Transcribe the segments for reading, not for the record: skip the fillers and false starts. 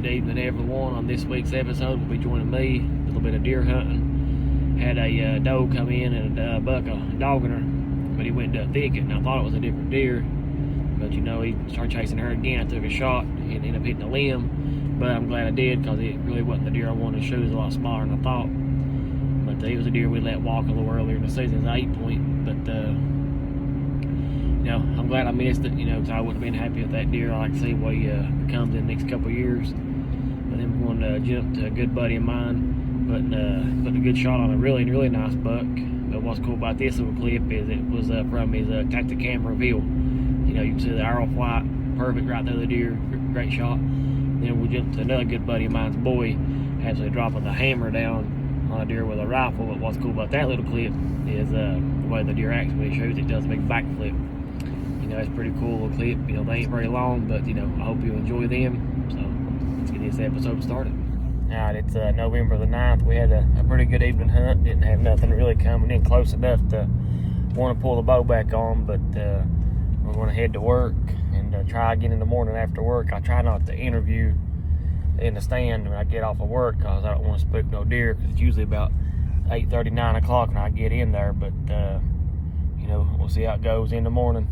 evening, everyone. On this week's episode, will be joining me a little bit of deer hunting. Had a doe come in and a buck dogging her, but he went to a thicket, and I thought it was a different deer. But you know, he started chasing her again. I took a shot, and ended up hitting a limb. But I'm glad I did, because it really wasn't the deer I wanted to shoot. It was a lot smaller than I thought. But he was a deer we let walk a little earlier in the season. It's an 8-point, but you know, I'm glad I missed it, you know, because I wouldn't have been happy with that deer. I like to see what he becomes in the next couple of years. But then we're going to jump to a good buddy of mine, putting a good shot on a really nice buck. But what's cool about this little clip is it was from his Tacticam reveal. You know, you can see the arrow flight, perfect right there, the deer, great shot. Then we jump to another good buddy of mine's boy, actually dropping the hammer down on a deer with a rifle. But what's cool about that little clip is the way the deer acts when he shoots. It does a big backflip. You know, it's pretty cool little clip. You know, they ain't very long, but you know, I hope you enjoy them. So let's get this episode started. Alright, it's November the 9th. We had a pretty good evening hunt. Didn't have nothing really coming in close enough to want to pull the bow back on, but we're going to head to work and try again in the morning after work. I try not to interview in the stand when I get off of work, because I don't want to spook no deer, because it's usually about 8:30, 9 o'clock when I get in there. But you know, we'll see how it goes in the morning.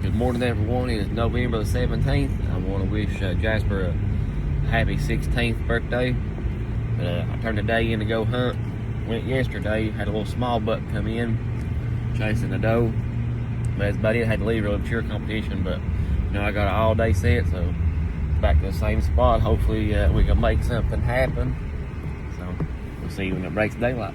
Good morning, everyone. It is November the 17th. I want to wish Jasper a happy 16th birthday. I turned the day in to go hunt. Went yesterday, had a little small buck come in, chasing a doe. But that's about it. Had to leave a mature competition, but you know, I got an all-day set, so back to the same spot. Hopefully we can make something happen. So we'll see when it breaks daylight.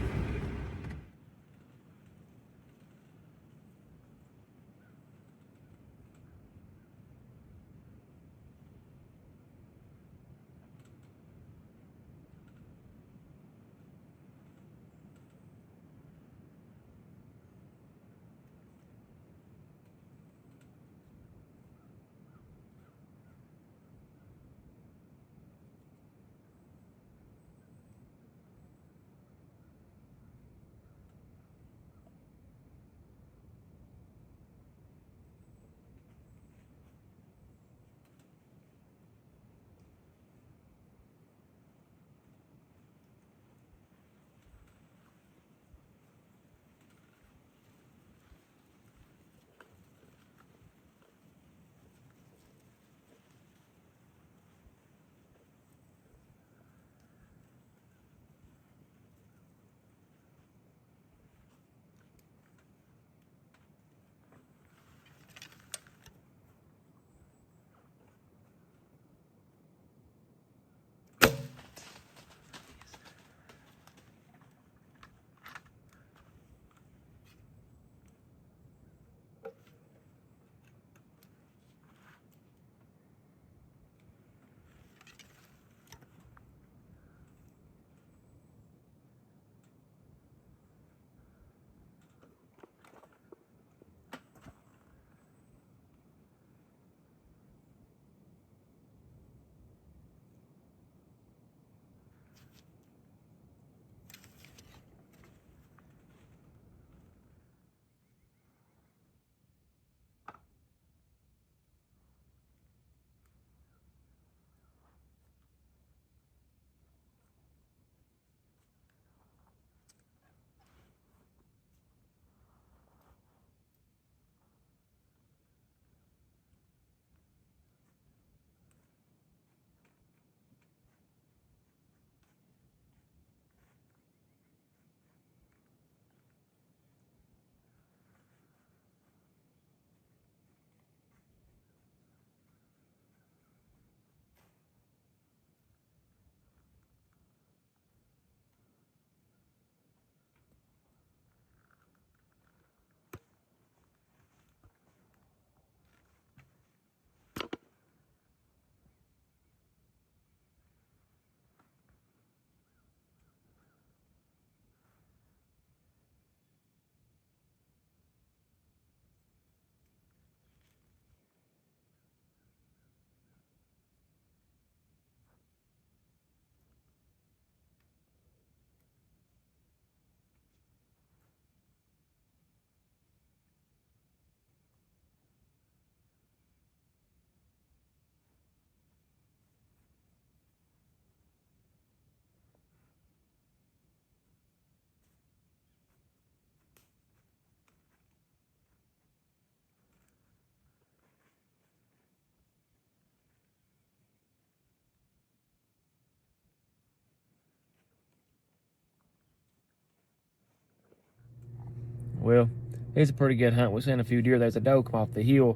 Well, it's a pretty good hunt. We seen a few deer. There's a doe come off the hill,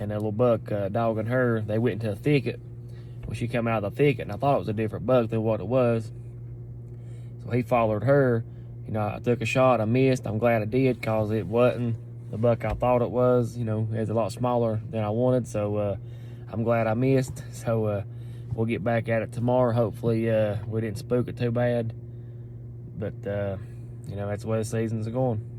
and a little buck dogging her. They went into a thicket. Well, she come out of the thicket, and I thought it was a different buck than what it was. So he followed her. You know, I took a shot. I missed. I'm glad I did, because it wasn't the buck I thought it was. You know, it was a lot smaller than I wanted. So I'm glad I missed. So we'll get back at it tomorrow. Hopefully we didn't spook it too bad. But, you know, that's the way the seasons are going.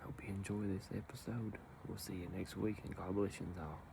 Hope you enjoy this episode. We'll see you next week, and God bless you all.